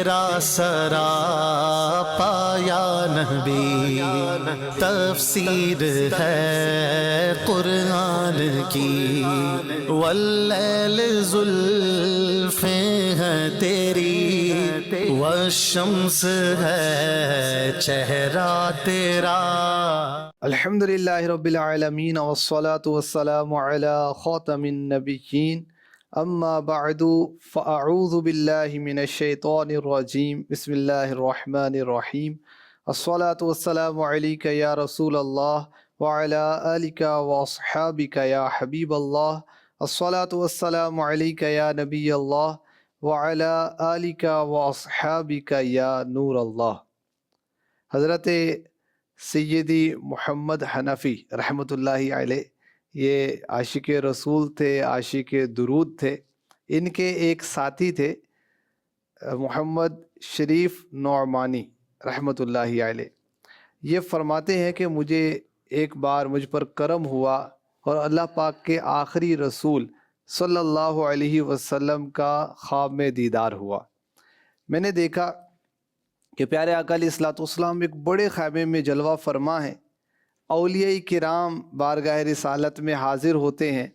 تیرا سراپا یا نبی تفسیر ہے قرآن کی، واللیل زلفیں ہیں تیری، والشمس ہے چہرہ تیرا۔ الحمدللہ رب العالمین والصلاة والسلام علی خاتم النبیین، اما بعد فاعوذ باللہ من الشیطان الرجیم، بسم اللہ الرحمن الرحیم۔ الصلاة والسلام علیک یا رسول اللہ وعلی آلک واصحابک یا حبیب اللہ۔ الصلاة والسلام علیک یا نبی اللہ وعلی آلک واصحابک یا نور اللہ۔ حضرت سیدی محمد حنفی رحمۃ اللہ علیہ یہ عاشق رسول تھے، عاشق درود تھے۔ ان کے ایک ساتھی تھے محمد شریف نعمانی رحمۃ اللہ علیہ۔ یہ فرماتے ہیں کہ مجھے ایک بار مجھ پر کرم ہوا اور اللہ پاک کے آخری رسول صلی اللہ علیہ وسلم کا خواب میں دیدار ہوا۔ میں نے دیکھا کہ پیارے آقا علیہ الصلوۃ والسلام ایک بڑے خیمے میں جلوہ فرما ہیں، اولیاء کرام بارگاہ رسالت میں حاضر ہوتے ہیں،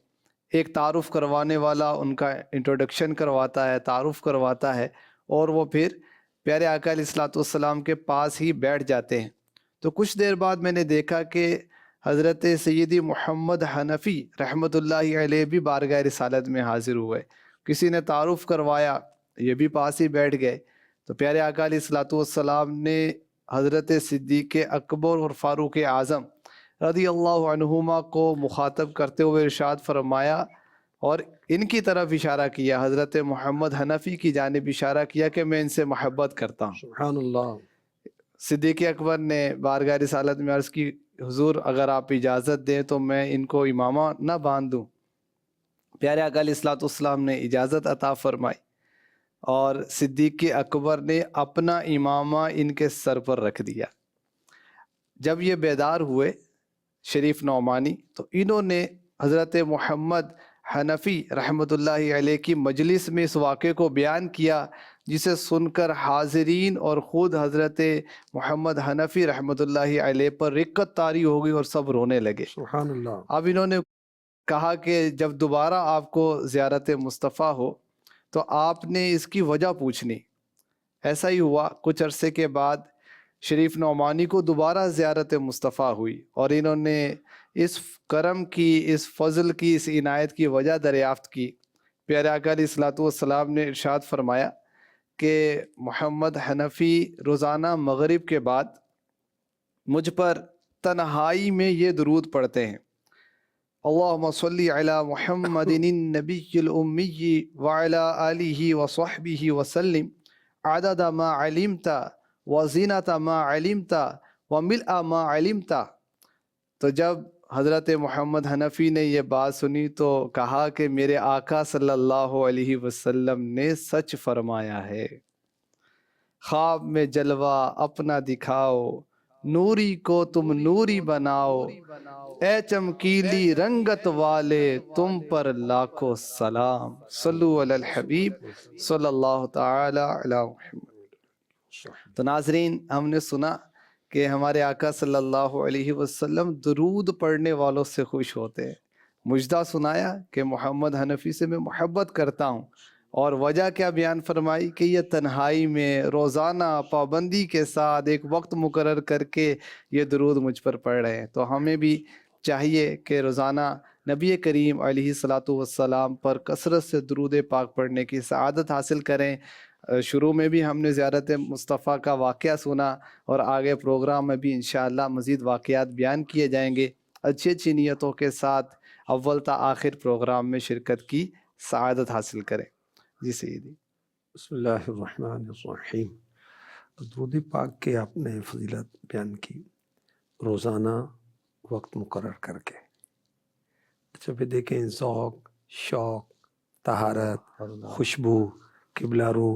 ایک تعارف کروانے والا ان کا انٹروڈکشن کرواتا ہے، تعارف کرواتا ہے، اور وہ پھر پیارے آقا علیہ الصلوۃ والسلام کے پاس ہی بیٹھ جاتے ہیں۔ تو کچھ دیر بعد میں نے دیکھا کہ حضرت سیدی محمد حنفی رحمۃ اللہ علیہ بھی بارگاہ رسالت میں حاضر ہوئے، کسی نے تعارف کروایا، یہ بھی پاس ہی بیٹھ گئے۔ تو پیارے آقا علیہ الصلوۃ والسلام نے حضرت صدیق اکبر اور فاروق اعظم رضی اللہ عنہما کو مخاطب کرتے ہوئے ارشاد فرمایا اور ان کی طرف اشارہ کیا، حضرت محمد حنفی کی جانب اشارہ کیا کہ میں ان سے محبت کرتا ہوں۔ سبحان اللہ۔ صدیق اکبر نے بارگاہ رسالت میں عرض کی، حضور اگر آپ اجازت دیں تو میں ان کو امامہ نہ باندھ دوں۔ پیارے آقا علیہ الصلوۃ والسلام نے اجازت عطا فرمائی اور صدیق اکبر نے اپنا امامہ ان کے سر پر رکھ دیا۔ جب یہ بیدار ہوئے شریف نعمانی تو انہوں نے حضرت محمد حنفی رحمۃ اللہ علیہ کی مجلس میں اس واقعے کو بیان کیا، جسے سن کر حاضرین اور خود حضرت محمد حنفی رحمۃ اللہ علیہ پر رقت طاری ہو گئی اور سب رونے لگے۔ سبحان اللہ۔ اب انہوں نے کہا کہ جب دوبارہ آپ کو زیارت مصطفیٰ ہو تو آپ نے اس کی وجہ پوچھنی۔ ایسا ہی ہوا، کچھ عرصے کے بعد شریف نعمانی کو دوبارہ زیارت مصطفیٰ ہوئی اور انہوں نے اس کرم کی، اس فضل کی، اس عنایت کی وجہ دریافت کی۔ پیارے آقا علیہ الصلوۃ والسلام نے ارشاد فرمایا کہ محمد حنفی روزانہ مغرب کے بعد مجھ پر تنہائی میں یہ درود پڑھتے ہیں، اللہم صلی علی محمد النبی الامی وعلی آلہ وصحبہ وسلم عدد ما علمت وزینت ما علمت وملء ما علمت۔ تو جب حضرت محمد حنفی نے یہ بات سنی تو کہا کہ میرے آقا صلی اللہ علیہ وسلم نے سچ فرمایا ہے، خواب میں جلوہ اپنا دکھاؤ، نوری کو تم نوری بناؤ، اے چمکیلی رنگت والے تم پر لاکھوں سلام، صلو علی الحبیب صلی اللہ تعالی علی محمد۔ تو ناظرین، ہم نے سنا کہ ہمارے آقا صلی اللہ علیہ وسلم درود پڑھنے والوں سے خوش ہوتے ہیں۔ مجدہ سنایا کہ محمد حنفی سے میں محبت کرتا ہوں، اور وجہ کیا بیان فرمائی کہ یہ تنہائی میں روزانہ پابندی کے ساتھ ایک وقت مقرر کر کے یہ درود مجھ پر پڑھ رہے ہیں۔ تو ہمیں بھی چاہیے کہ روزانہ نبی کریم علیہ الصلوۃ والسلام پر کثرت سے درود پاک پڑھنے کی سعادت حاصل کریں۔ شروع میں بھی ہم نے زیارت مصطفیٰ کا واقعہ سنا اور آگے پروگرام میں بھی انشاءاللہ مزید واقعات بیان کیے جائیں گے۔ اچھی اچھی نیتوں کے ساتھ اول تا آخر پروگرام میں شرکت کی سعادت حاصل کریں۔ جی سیدی۔ بسم اللہ الرحمن الرحیم۔ درود پاک کے آپ نے فضیلت بیان کی، روزانہ وقت مقرر کر کے۔ اچھا پھر دیکھیں، ذوق، شوق، طہارت، خوشبو، قبلہ رو،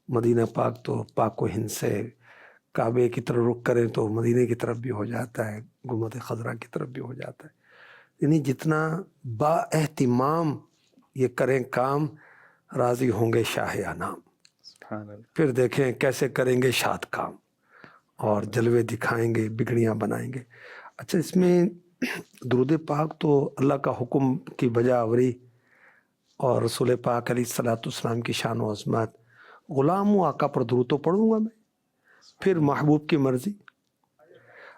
مدینہ پاک تو پاک و ہند سے کعبے کی طرف رخ کریں تو مدینہ کی طرف بھی ہو جاتا ہے، گنبد خضرا کی طرف بھی ہو جاتا ہے۔ یعنی جتنا با اہتمام یہ کریں کام، راضی ہوں گے شاہ انام۔ پھر دیکھیں کیسے کریں گے شاد کام اور جلوے دکھائیں گے، بگڑیاں بنائیں گے۔ اچھا، اس میں درود پاک تو اللہ کا حکم کی بجا آوری اور رسول پاک علیہ الصلوۃ والسلام کی شان و عظمت، غلام ہوں آقا پر درود تو پڑھوں گا میں، پھر محبوب کی مرضی۔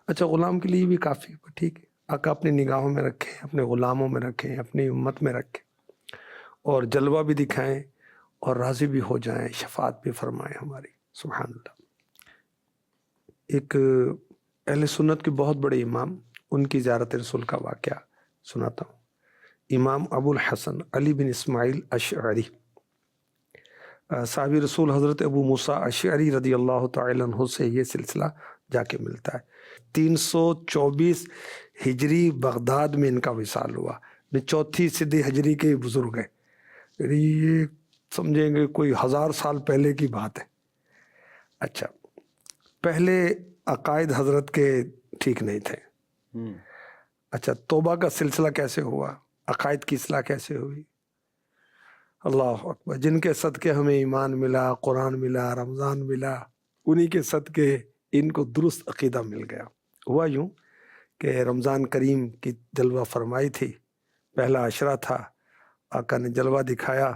اچھا، غلام کے لیے بھی کافی، ٹھیک ہے، آقا اپنی نگاہوں میں رکھیں، اپنے غلاموں میں رکھیں، اپنی امت میں رکھیں اور جلوہ بھی دکھائیں اور راضی بھی ہو جائیں، شفاعت بھی فرمائیں ہماری۔ سبحان اللہ۔ ایک اہل سنت کے بہت بڑے امام، ان کی زیارت رسول کا واقعہ سناتا ہوں۔ امام ابو الحسن علی بن اسماعیل اشعری، صحابی رسول حضرت ابو موسیٰ اشعری رضی اللہ تعالی عنہ سے یہ سلسلہ جا کے ملتا ہے۔ 324 ہجری بغداد میں ان کا وصال ہوا، چوتھی صدی ہجری کے بزرگ ہیں، یعنی یہ سمجھیں گے کوئی 1000 سال پہلے کی بات ہے۔ اچھا، پہلے عقائد حضرت کے ٹھیک نہیں تھے۔ اچھا، توبہ کا سلسلہ کیسے ہوا، عقائد کی اصلاح کیسے ہوئی؟ اللہ اکبر، جن کے صدقے ہمیں ایمان ملا، قرآن ملا، رمضان ملا، انہی کے صدقے ان کو درست عقیدہ مل گیا۔ ہوا یوں کہ رمضان کریم کی جلوہ فرمائی تھی، پہلا عشرہ تھا، آقا نے جلوہ دکھایا،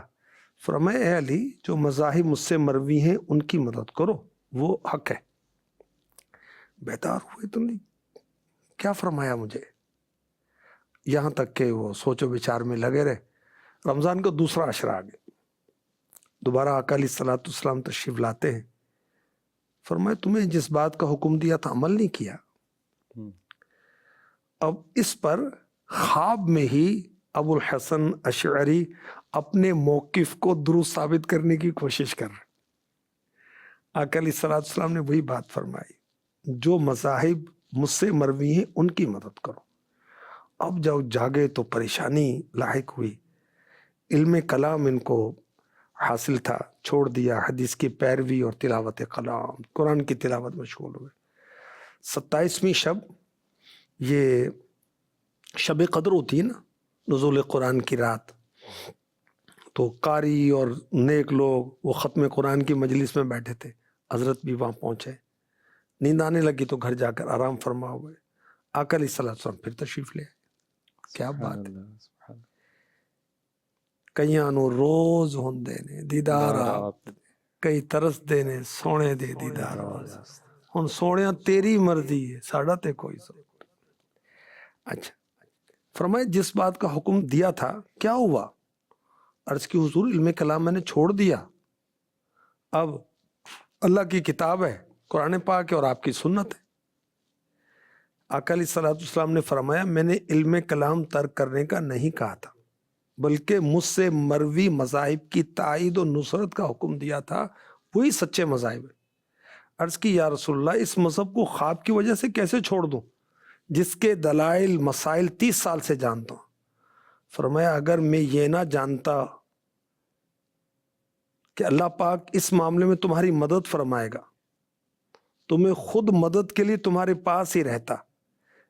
فرمایا اے علی، جو مذاہب مجھ سے مروی ہیں ان کی مدد کرو، وہ حق ہے۔ بیدار ہوئے، تم نے کیا فرمایا مجھے؟ یہاں تک کہ وہ سوچ و بچار میں لگے رہے۔ رمضان کا دوسرا عشرہ آ گیا، دوبارہ آقا علیہ الصلوۃ والسلام تشریف لاتے ہیں، فرمایا تمہیں جس بات کا حکم دیا تھا عمل نہیں کیا۔ اب اس پر خواب میں ہی ابو الحسن اشعری اپنے موقف کو درست ثابت کرنے کی کوشش کر رہے۔ آقا علیہ الصلوۃ والسلام نے وہی بات فرمائی، جو مذاہب مجھ سے مروی ہیں ان کی مدد کرو۔ اب جب جاگے تو پریشانی لاحق ہوئی، علم کلام ان کو حاصل تھا، چھوڑ دیا، حدیث کی پیروی اور تلاوت کلام، قرآن کی تلاوت مشغول ہوئے۔ 27ویں شب، یہ شب قدر ہوتی ہے نا، نزول قرآن کی رات، تو قاری اور نیک لوگ وہ ختم قرآن کی مجلس میں بیٹھے تھے، حضرت بھی وہاں پہنچے، نیند آنے لگی تو گھر جا کر آرام فرما ہوئے۔ آقا علیہ الصلوۃ والسلام پھر تشریف لے آئے۔ کیا بات ہے، کئیاں نو روز ہوندے نے دیدار آپ، کئی ترس دے نے سونے دے دیدار واسطے، ہن سونیاں تیری مرضی ہے، ساڈا تے کوئی سو۔ اچھا، فرمایا جس بات کا حکم دیا تھا کیا ہوا؟ عرض کی حضور علم کلام میں نے چھوڑ دیا، اب اللہ کی کتاب ہے، قرآن پاک ہے اور آپ کی سنت ہے۔ آقا علیہ الصلوۃ والسلام نے فرمایا میں نے علم کلام ترک کرنے کا نہیں کہا تھا، بلکہ مجھ سے مروی مذاہب کی تائید و نصرت کا حکم دیا تھا، وہی سچے مذاہب ہیں۔ عرض کی یا رسول اللہ، اس مذہب کو خواب کی وجہ سے کیسے چھوڑ دوں جس کے دلائل مسائل 30 سال سے جانتا ہوں؟ فرمایا اگر میں یہ نہ جانتا کہ اللہ پاک اس معاملے میں تمہاری مدد فرمائے گا تو میں خود مدد کے لیے تمہارے پاس ہی رہتا،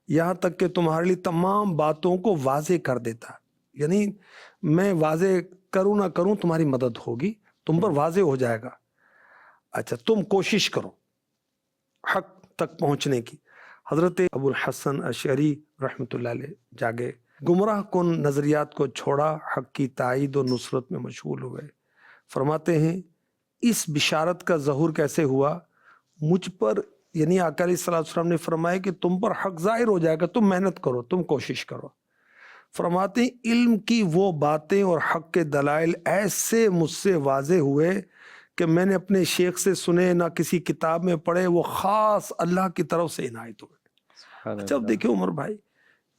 یہاں تک کہ تمہارے لیے تمام باتوں کو واضح کر دیتا، یعنی میں واضح کروں نہ کروں تمہاری مدد ہوگی، تم پر واضح ہو جائے گا۔ اچھا، تم کوشش کرو حق تک پہنچنے کی۔ حضرت ابو الحسن اشعری رحمۃ اللہ علیہ جاگے، گمراہ کن نظریات کو چھوڑا، حق کی تائید و نصرت میں مشغول ہوئے۔ فرماتے ہیں اس بشارت کا ظہور کیسے ہوا؟ مجھ پر، یعنی آقا علیہ الصلوۃ والسلام نے فرمایا کہ تم پر حق ظاہر ہو جائے گا، تم محنت کرو، تم کوشش کرو۔ فرماتے ہیں علم کی وہ باتیں اور حق کے دلائل ایسے مجھ سے واضح ہوئے کہ میں نے اپنے شیخ سے سنے، نہ کسی کتاب میں پڑھے، وہ خاص اللہ کی طرف سے عنایت ہوئے۔ اچھا، اب دیکھیں عمر بھائی،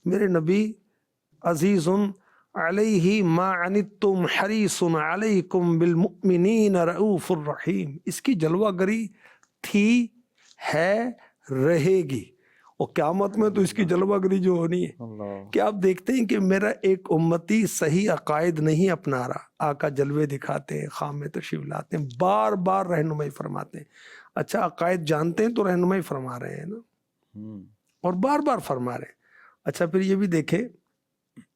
میرے نبی عزیز علیہ ما عنتم حریص علیکم بالمؤمنین رؤوف الرحیم، اس کی جلوہ گری تھی، ہے، رہے گی، اور قیامت میں تو اس کی جلوہ گری جو ہونی ہے کہ آپ دیکھتے ہیں کہ میرا ایک امتی صحیح عقائد نہیں اپنا رہا، آقا جلوے دکھاتے ہیں، خام میں تشریف لاتے ہیں، بار بار رہنمائی فرماتے ہیں۔ اچھا، عقائد جانتے ہیں تو رہنمائی فرما رہے ہیں نا، اور بار بار فرما رہے ہیں۔ اچھا، پھر یہ بھی دیکھیں،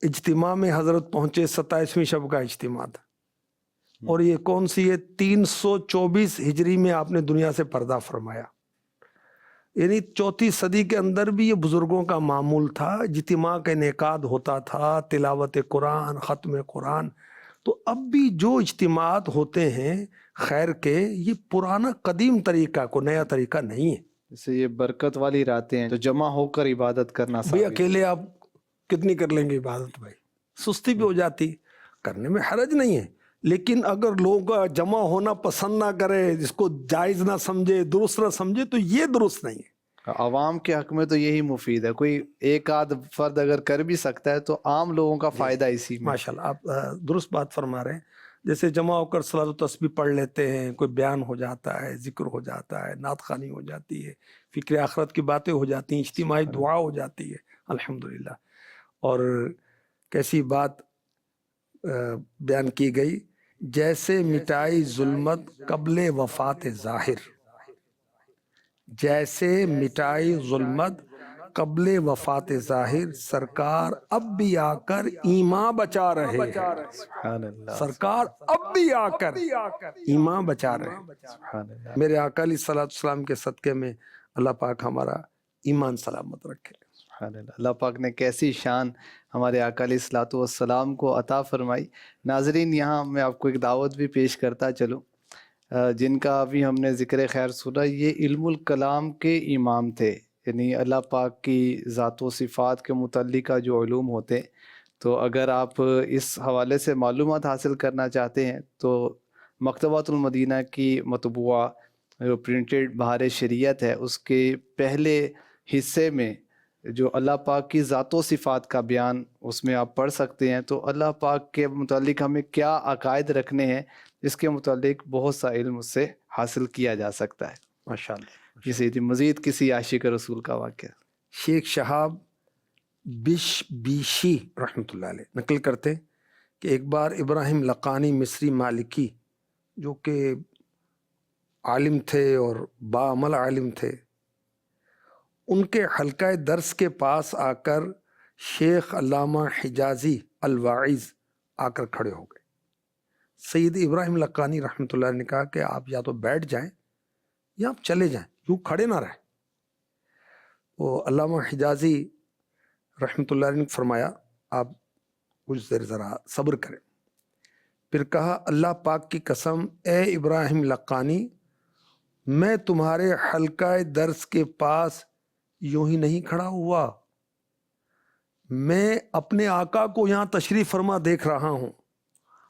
اجتماع میں حضرت پہنچے، 27ویں شب کا اجتماع تھا، اور یہ کون سی ہے؟ 324 ہجری میں آپ نے دنیا سے پردہ فرمایا، یعنی 4 صدی کے اندر بھی یہ بزرگوں کا معمول تھا، اجتماع کا انعقاد ہوتا تھا، تلاوت قرآن، ختم قرآن۔ تو اب بھی جو اجتماعات ہوتے ہیں خیر کے، یہ پرانا قدیم طریقہ، کو نیا طریقہ نہیں ہے۔ جیسے یہ برکت والی راتیں ہیں، جو جمع ہو کر عبادت کرنا بھئی ثابت ہے۔ اکیلے آپ کتنی کر لیں گے عبادت؟ بھائی سستی بھی ہو جاتی، کرنے میں حرج نہیں ہے، لیکن اگر لوگوں کا جمع ہونا پسند نہ کرے، جس کو جائز نہ سمجھے، درست نہ سمجھے، تو یہ درست نہیں ہے۔ عوام کے حق میں تو یہی مفید ہے، کوئی ایک آدھ فرد اگر کر بھی سکتا ہے تو عام لوگوں کا فائدہ اسی میں۔ ماشاءاللہ آپ درست بات فرما رہے ہیں۔ جیسے جمع ہو کر صلاۃ و تسبیح پڑھ لیتے ہیں، کوئی بیان ہو جاتا ہے، ذکر ہو جاتا ہے، نعت خوانی ہو جاتی ہے، فکر آخرت کی باتیں ہو جاتی ہیں، اجتماعی دعا ہو جاتی ہے، الحمدللہ۔ اور کیسی بات بیان کی گئی، جیسے مٹائی ظلمت قبل وفات ظاہر، جیسے مٹائی ظلمت قبل وفات ظاہر، سرکار اب بھی آ کر ایمان بچا رہے ہیں۔ سبحان اللہ، سرکار اب بھی آ کر ایمان بچا رہے ہیں۔ سبحان اللہ، میرے آقا علیہ الصلوۃ والسلام کے صدقے میں اللہ پاک ہمارا ایمان سلامت رکھے۔ سبحان اللہ۔ اللہ پاک نے کیسی شان ہمارے آقا علیہ الصلوۃ والسلام کو عطا فرمائی۔ ناظرین، یہاں میں آپ کو ایک دعوت بھی پیش کرتا چلوں، جن کا ابھی ہم نے ذکر خیر سنا، یہ علم الکلام کے امام تھے، یعنی اللہ پاک کی ذات و صفات کے متعلقہ جو علوم ہوتے، تو اگر آپ اس حوالے سے معلومات حاصل کرنا چاہتے ہیں تو مکتبۃ المدینہ کی مطبوعہ جو پرنٹڈ بہار شریعت ہے، اس کے پہلے حصے میں جو اللہ پاک کی ذات و صفات کا بیان اس میں آپ پڑھ سکتے ہیں۔ تو اللہ پاک کے متعلق ہمیں کیا عقائد رکھنے ہیں، اس کے متعلق بہت سا علم اس سے حاصل کیا جا سکتا ہے۔ ماشاءاللہ۔ جیسے مزید کسی عاشق رسول کا واقعہ، شیخ شہاب بیشی رحمۃ اللہ علیہ نقل کرتے کہ ایک بار ابراہیم لقانی مصری مالکی، جو کہ عالم تھے اور باعمل عالم تھے، ان کے حلقہ درس کے پاس آ کر شیخ علامہ حجازی الواعظ آ کر کھڑے ہو گئے۔ سید ابراہیم لقانی رحمۃ اللہ نے کہا کہ آپ یا تو بیٹھ جائیں یا آپ چلے جائیں، یوں کھڑے نہ رہیں۔ وہ علامہ حجازی رحمۃ اللہ نے فرمایا آپ کچھ دیر ذرا صبر کریں۔ پھر کہا اللہ پاک کی قسم اے ابراہیم لقانی، میں تمہارے حلقہ درس کے پاس یوں ہی نہیں کھڑا ہوا، میں اپنے آقا کو یہاں تشریف فرما دیکھ رہا ہوں،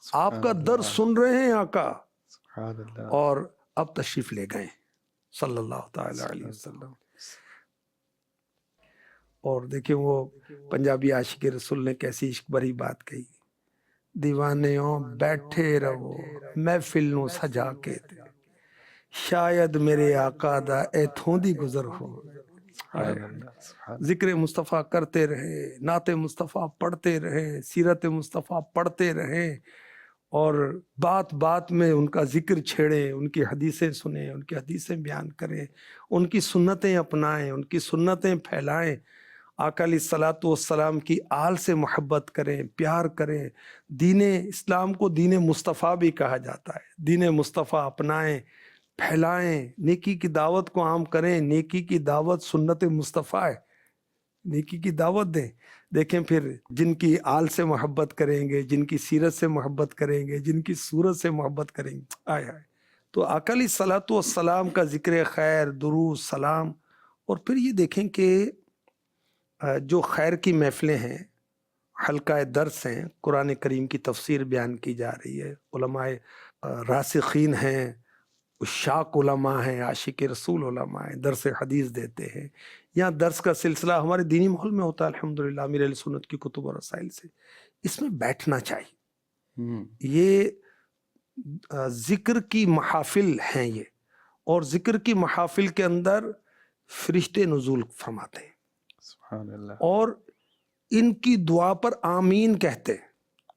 آپ کا درس سن رہے ہیں آقا، سبحان اللہ، اور اب تشریف لے گئے صلی اللہ تعالی علیہ وسلم۔ اور دیکھیں وہ پنجابی عاشق رسول نے کیسی عشق بھری بات کہی، دیوانیوں بیٹھے رہو محفل نو سجا کے تے، شاید میرے آقا دا ایتھوں دی گزر ہو۔ ذکر مصطفیٰ کرتے رہے، نعت مصطفیٰ پڑھتے رہے، سیرت مصطفیٰ پڑھتے رہے، اور بات بات میں ان کا ذکر چھیڑیں، ان کی حدیثیں سنیں، ان کی حدیثیں بیان کریں، ان کی سنتیں اپنائیں، ان کی سنتیں پھیلائیں، آقا علیہ الصلوۃ والسلام کی آل سے محبت کریں، پیار کریں۔ دین اسلام کو دین مصطفیٰ بھی کہا جاتا ہے، دین مصطفیٰ اپنائیں، پھیلائیں، نیکی کی دعوت کو عام کریں۔ نیکی کی دعوت سنت مصطفیٰ ہے، نیکی کی دعوت دیں۔ دیکھیں پھر جن کی آل سے محبت کریں گے، جن کی سیرت سے محبت کریں گے، جن کی صورت سے محبت کریں گے، آئے آئے۔ تو آقا علیہ الصلوۃ والسلام کا ذکر خیر، درود، سلام، اور پھر یہ دیکھیں کہ جو خیر کی محفلیں ہیں، حلقہ درس ہیں، قرآن کریم کی تفسیر بیان کی جا رہی ہے، علماء راسخین ہیں، عشاق علماء ہیں، عاشق رسول علماء ہیں، درس حدیث دیتے ہیں۔ یہاں درس کا سلسلہ ہمارے دینی ماحول میں ہوتا ہے الحمدللہ، امیر اہل سنت کی کتب اور رسائل سے، اس میں بیٹھنا چاہیے۔ یہ ذکر کی محافل ہیں یہ، اور ذکر کی محافل کے اندر فرشتے نزول فرماتے ہیں، سبحان اللہ، اور ان کی دعا پر آمین کہتے ہیں،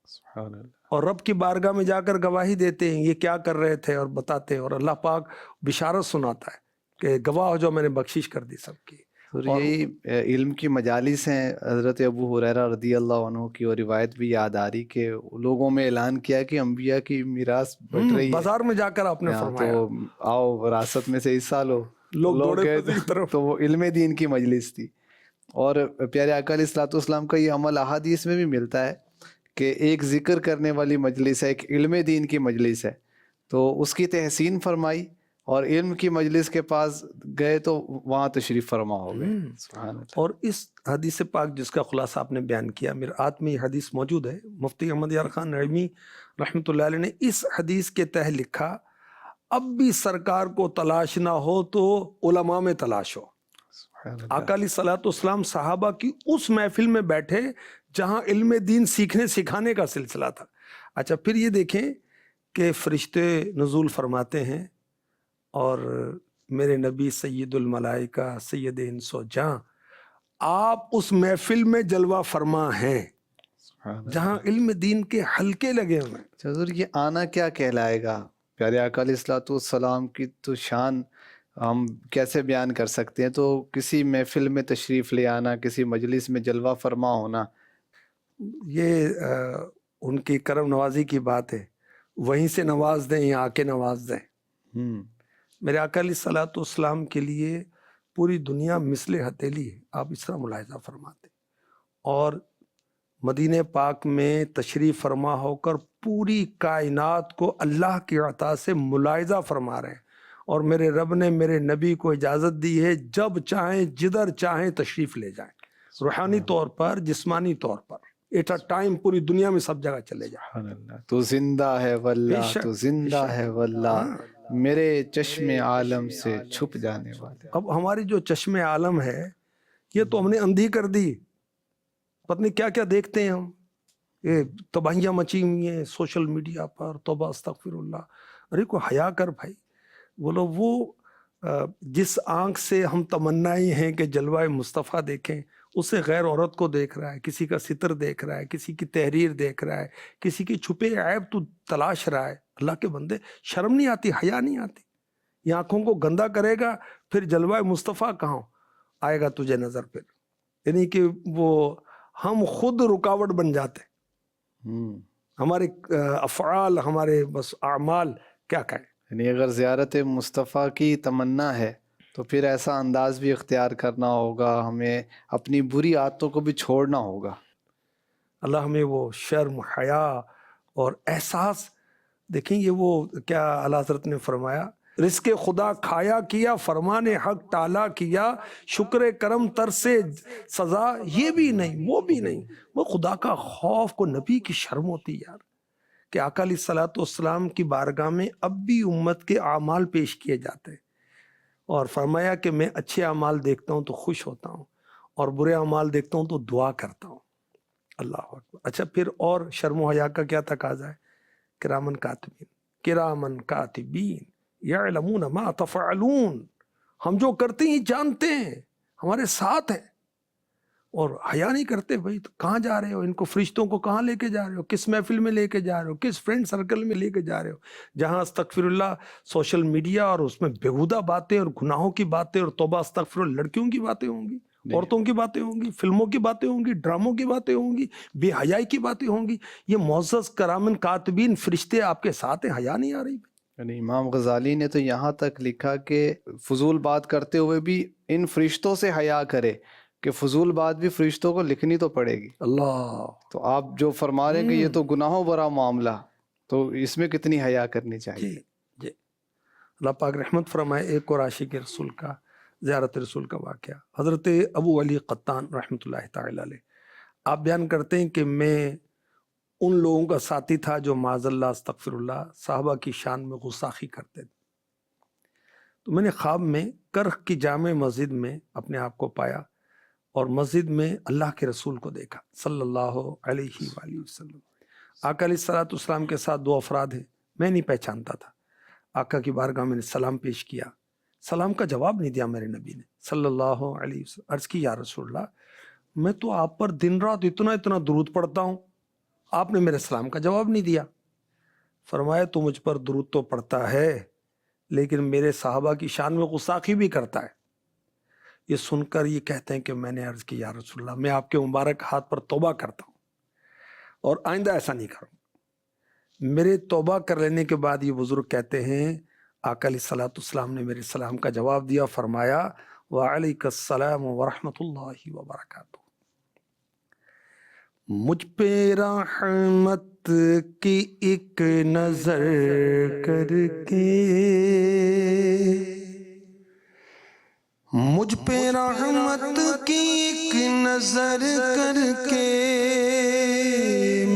سبحان اللہ، اور رب کی بارگاہ میں جا کر گواہی دیتے ہیں یہ کیا کر رہے تھے، اور بتاتے ہیں، اور اللہ پاک بشارت سناتا ہے کہ گواہ ہو جو میں نے بخشش کر دی سب کی۔ پھر یہی علم کی مجالس ہیں. حضرت ابو ہریرہ رضی اللہ عنہ کی وہ روایت بھی یاد آ رہی کہ لوگوں میں اعلان کیا کہ انبیاء کی میراث بٹ رہی ہے بازار میں جا کر آپ نے فرمایا تو آؤ وراثت میں سے حصہ لو. لوگ دوڑے گئے پھرتے کی طرف. تو وہ علم دین کی مجلس تھی. اور پیارے آقا علیہ الصلوۃ والسلام کا یہ عمل احادیث میں بھی ملتا ہے کہ ایک ذکر کرنے والی مجلس ہے، ایک علم دین کی مجلس ہے، تو اس کی تحسین فرمائی اور علم کی مجلس کے پاس گئے تو وہاں تشریف فرما ہو گئے. سبحان اللہ. اور اس حدیث پاک جس کا خلاصہ آپ نے بیان کیا، مرآت میں یہ حدیث موجود ہے. مفتی احمد یار خان نعیمی رحمۃ اللہ علیہ نے اس حدیث کے تحت لکھا، اب بھی سرکار کو تلاش نہ ہو تو علماء میں تلاش ہو. سبحان اللہ. آقا علیہ الصلوۃ والسلام صحابہ کی اس محفل میں بیٹھے جہاں علم دین سیکھنے سکھانے کا سلسلہ تھا. اچھا پھر یہ دیکھیں کہ فرشتے نزول فرماتے ہیں اور میرے نبی سید الملائکہ سید انس و جاں آپ اس محفل میں جلوہ فرما ہیں سبحان اللہ. جہاں علم دین کے حلقے لگے ہوئے ہیں. حضور یہ آنا کیا کہلائے گا؟ پیارے آقا علیہ الصلوۃ والسلام کی تو شان ہم کیسے بیان کر سکتے ہیں؟ تو کسی محفل میں تشریف لے آنا، کسی مجلس میں جلوہ فرما ہونا، یہ ان کی کرم نوازی کی بات ہے. وہیں سے نواز دیں یا آ کے نواز دیں. میرے آقا علیہ الصلوۃ والسلام کے لیے پوری دنیا مثل ہتھیلی ہے، آپ اس طرح ملاحظہ فرماتے. اور مدینہ پاک میں تشریف فرما ہو کر پوری کائنات کو اللہ کی عطا سے ملاحظہ فرما رہے ہیں. اور میرے رب نے میرے نبی کو اجازت دی ہے جب چاہیں جدھر چاہیں تشریف لے جائیں، روحانی طور پر جسمانی طور پر ایٹ اے ٹائم پوری دنیا میں سب جگہ چلے جائیں. سبحان اللہ. تو زندہ ہے واللہ، بے شک، تو زندہ بے شک. ہے واللہ، میرے چشم عالم سے چھپ جانے والے. اب ہماری جو چشم عالم ہے یہ تو ہم نے اندھی کر دی. پتہ نہیں کیا کیا دیکھتے ہیں ہم، یہ تباہیاں مچی ہوئی ہیں سوشل میڈیا پر. توبہ استغفر اللہ. ارے کو حیا کر بھائی. بولو وہ جس آنکھ سے ہم تمنائی ہیں کہ جلوہ مصطفیٰ دیکھیں، اس سے غیر عورت کو دیکھ رہا ہے، کسی کا ستر دیکھ رہا ہے، کسی کی تحریر دیکھ رہا ہے، کسی کی چھپے عیب تو تلاش رہا ہے. اللہ کے بندے شرم نہیں آتی، حیا نہیں آتی؟ یہ آنکھوں کو گندا کرے گا پھر جلوہ مصطفیٰ کہاں آئے گا تجھے نظر پھر؟ یعنی کہ وہ ہم خود رکاوٹ بن جاتے. ہمارے افعال، ہمارے بس اعمال کیا کہیں. یعنی اگر زیارت مصطفیٰ کی تمنا ہے تو پھر ایسا انداز بھی اختیار کرنا ہوگا، ہمیں اپنی بری عادتوں کو بھی چھوڑنا ہوگا. اللہ ہمیں وہ شرم، حیا اور احساس. دیکھیں یہ وہ کیا اعلیٰ حضرت نے فرمایا، رزق خدا کھایا کیا، فرمان حق ٹالا کیا، شکر کرم تر سے سزا یہ بھی نہیں وہ بھی نہیں. وہ خدا کا خوف کو نبی کی شرم ہوتی یار، کہ آقا علیہ الصلوۃ والسلام کی بارگاہ میں اب بھی امت کے اعمال پیش کیے جاتے ہیں. اور فرمایا کہ میں اچھے اعمال دیکھتا ہوں تو خوش ہوتا ہوں اور برے اعمال دیکھتا ہوں تو دعا کرتا ہوں. اللہ اکبر. اچھا پھر اور شرم و حیا کا کیا تقاضا ہے؟ کرامن کاتبین، کرامن کاتبین یعلمون ما تفعلون. ہم جو کرتے ہیں جانتے ہیں، ہمارے ساتھ ہیں. اور حیا نہیں کرتے. بھائی تو کہاں جا رہے ہو؟ ان کو فرشتوں کو کہاں لے کے جا رہے ہو؟ کس محفل میں لے کے جا رہے ہو؟ کس فرینڈ سرکل میں لے کے جا رہے ہو جہاں استغفر اللہ سوشل میڈیا اور اس میں بےہودہ باتیں اور گناہوں کی باتیں اور توبہ استغفر اللہ، لڑکیوں کی باتیں ہوں گی، عورتوں کی باتیں ہوں گی، فلموں کی باتیں ہوں گی، ڈراموں کی باتیں ہوں گی، بے حیائی کی باتیں ہوں گی. یہ معزز کرامن کاتبین فرشتے آپ کے ساتھ ہیں، حیا نہیں آ رہی. یعنی امام غزالی نے تو یہاں تک لکھا کہ فضول بات کرتے ہوئے بھی ان فرشتوں سے حیا کرے، کہ فضول بات بھی فرشتوں کو لکھنی تو پڑے گی. اللہ. تو آپ جو فرما رہے ہیں کہ یہ تو گناہوں بھرا معاملہ، تو اس میں کتنی حیا کرنی چاہیے. جی جی. اللہ پاک رحمت فرمائے. ایک اور عاشق رسول کا زیارت رسول کا واقعہ، حضرت ابو علی قطان رحمۃ اللہ تعالی علیہ، آپ بیان کرتے ہیں کہ میں ان لوگوں کا ساتھی تھا جو معاذ اللہ استغفر اللہ صحابہ کی شان میں گستاخی کرتے تھے. تو میں نے خواب میں کرخ کی جامع مسجد میں اپنے آپ کو پایا اور مسجد میں اللہ کے رسول کو دیکھا صلی اللہ علیہ وآلہ وسلم. آقا علیہ الصلوۃ والسلام کے ساتھ دو افراد ہیں، میں نہیں پہچانتا تھا. آقا کی بارگاہ میں نے سلام پیش کیا، سلام کا جواب نہیں دیا میرے نبی نے صلی اللہ علیہ وسلم. عرض کی یا رسول اللہ، میں تو آپ پر دن رات اتنا درود پڑھتا ہوں، آپ نے میرے سلام کا جواب نہیں دیا. فرمایا تو مجھ پر درود تو پڑھتا ہے لیکن میرے صحابہ کی شان میں گستاخی بھی کرتا ہے. یہ سن کر یہ کہتے ہیں کہ میں نے عرض کی یا رسول اللہ میں آپ کے مبارک ہاتھ پر توبہ کرتا ہوں اور آئندہ ایسا نہیں کروں. میرے توبہ کر لینے کے بعد یہ بزرگ کہتے ہیں آقا علیہ الصلوۃ والسلام نے میرے سلام کا جواب دیا, فرمایا وعلیک السلام ورحمۃ اللہ وبرکاتہ. مجھ پہ رحمت کی ایک نظر کر کے, مجھ پہ رحمت کی ایک نظر کر کے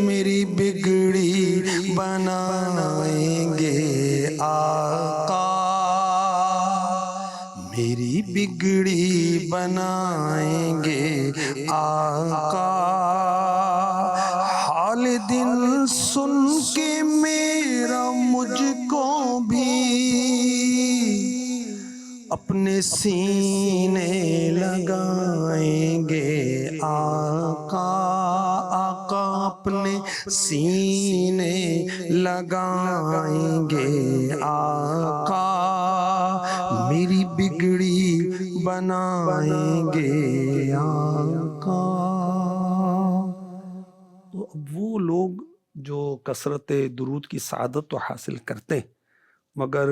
میری بگڑی بنائیں گے آقا, میری بگڑی بنائیں گے آقا. حال دل سن کے میرا مجھ کو بھی اپنے سینے لگائیں گے آقا, آقا اپنے سینے لگائیں گے آقا, میری بگڑی بنائیں گے آقا. تو اب وہ لوگ جو کثرت درود کی سعادت تو حاصل کرتے مگر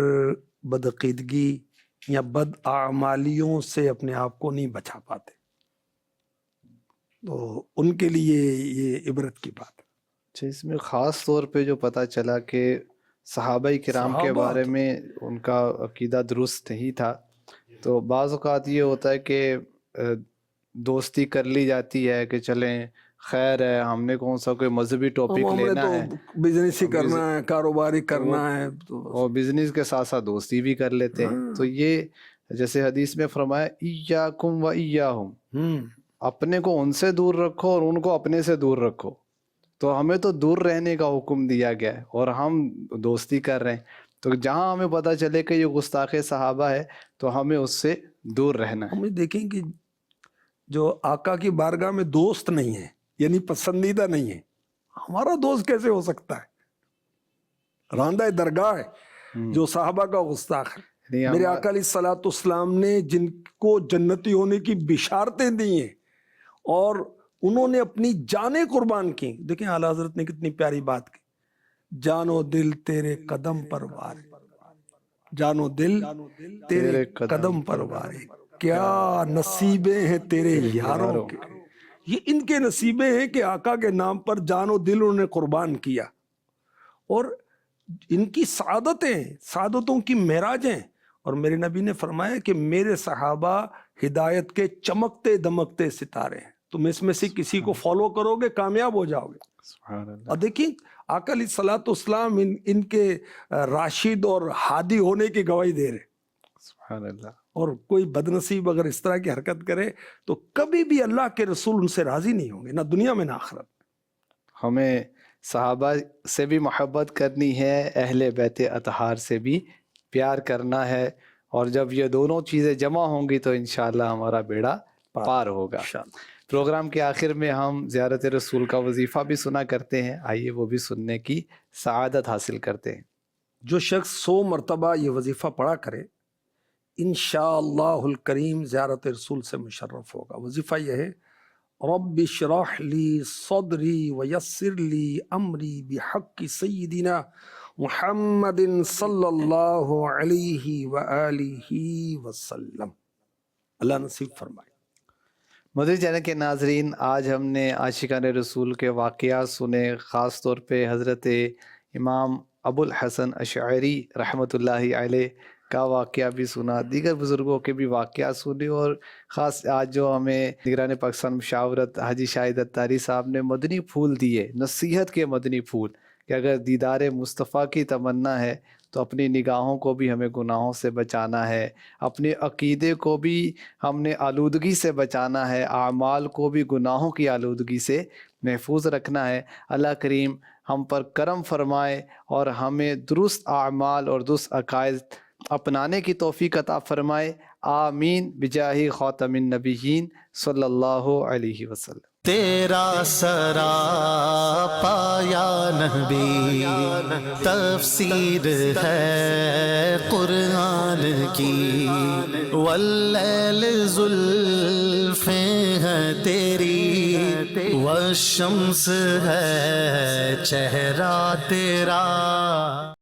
بدعقیدگی یا بد اعمالیوں سے اپنے آپ کو نہیں بچا پاتے, تو ان کے لیے یہ عبرت کی بات ہے. اچھا, اس میں خاص طور پہ جو پتہ چلا کہ صحابہ کرام کے بارے میں ان کا عقیدہ درست نہیں تھا, تو بعض اوقات یہ ہوتا ہے کہ دوستی کر لی جاتی ہے کہ چلیں خیر ہے, ہم نے کون سا کوئی مذہبی ٹاپک لینا ہے, بزنس ہی کرنا ہے, کاروباری کرنا ہے, اور بزنس کے ساتھ ساتھ دوستی بھی کر لیتے ہیں. تو یہ جیسے حدیث میں فرمایا ایاکم و ایاہم, اپنے کو ان سے دور رکھو اور ان کو اپنے سے دور رکھو. تو ہمیں تو دور رہنے کا حکم دیا گیا ہے اور ہم دوستی کر رہے ہیں, تو جہاں ہمیں پتہ چلے کہ یہ گستاخ صحابہ ہے تو ہمیں اس سے دور رہنا ہے. ہم دیکھیں کہ جو آقا کی بارگاہ میں دوست نہیں ہے یعنی پسندیدہ نہیں ہے, ہمارا دوست کیسے ہو سکتا ہے؟ راندہ درگاہ ہے جو صحابہ کا گستاخ ہے. میرے آقا علیہ الصلوۃ والسلام نے جن کو جنتی ہونے کی بشارتیں دی ہیں اور انہوں نے اپنی جانیں قربان کی. دیکھیں اعلیٰ حضرت نے کتنی پیاری بات کی, جان و دل تیرے قدم پر وار, جان و دل تیرے قدم پر وار, کیا نصیبیں ہیں تیرے یاروں کے. یہ ان کے نصیبیں ہیں کہ آقا کے نام پر جان و دل انہوں نے قربان کیا, اور ان کی سعادتیں سعادتوں کی معراجیں. اور میرے نبی نے فرمایا کہ میرے صحابہ ہدایت کے چمکتے دمکتے ستارے ہیں, تم اس میں سے کسی کو فالو کرو گے کامیاب ہو جاؤ گے. اور دیکھیں آقا علیہ الصلوۃ والسلام ان کے راشد اور ہادی ہونے کی گواہی دے رہے. سبحان اللہ. اور کوئی بدنصیب اگر اس طرح کی حرکت کرے تو کبھی بھی اللہ کے رسول ان سے راضی نہیں ہوں گے, نہ دنیا میں نہ آخرت. ہمیں صحابہ سے بھی محبت کرنی ہے, اہل بیت اطہار سے بھی پیار کرنا ہے, اور جب یہ دونوں چیزیں جمع ہوں گی تو انشاءاللہ ہمارا بیڑا پار ہوگا. پروگرام کے آخر میں ہم زیارت رسول کا وظیفہ بھی سنا کرتے ہیں, آئیے وہ بھی سننے کی سعادت حاصل کرتے ہیں. جو شخص 100 مرتبہ یہ وظیفہ پڑھا کرے انشاءاللہ الکریم زیارت رسول سے مشرف ہوگا. وظیفہ یہ ہے رب اشرح لی صدری ویسر لی امری بحق سیدنا محمد صلی اللہ علیہ وآلہ وسلم. اللہ نصیب فرمائے. مدری چینل کے ناظرین, آج ہم نے عاشقان رسول کے واقعات سنے, خاص طور پہ حضرت امام ابو الحسن اشعری رحمۃ اللہ علیہ کا واقعہ بھی سنا, دیگر بزرگوں کے بھی واقعات سنے, اور خاص آج جو ہمیں نگران پاکستان مشاورت حاجی شاہد اتاری صاحب نے مدنی پھول دیے, نصیحت کے مدنی پھول, کہ اگر دیدار مصطفیٰ کی تمنا ہے تو اپنی نگاہوں کو بھی ہمیں گناہوں سے بچانا ہے, اپنے عقیدے کو بھی ہم نے آلودگی سے بچانا ہے, اعمال کو بھی گناہوں کی آلودگی سے محفوظ رکھنا ہے. اللہ کریم ہم پر کرم فرمائے اور ہمیں درست اعمال اور درست عقائد اپنانے کی توفیق عطا فرمائے. آمین بجاہ خاتم النبیین صلی اللہ علیہ وسلم. تیرا سراپا یا نبی تفسیر ہے قرآن کی، واللیل زلفیں ہیں تیری، والشمس ہے چہرہ تیرا۔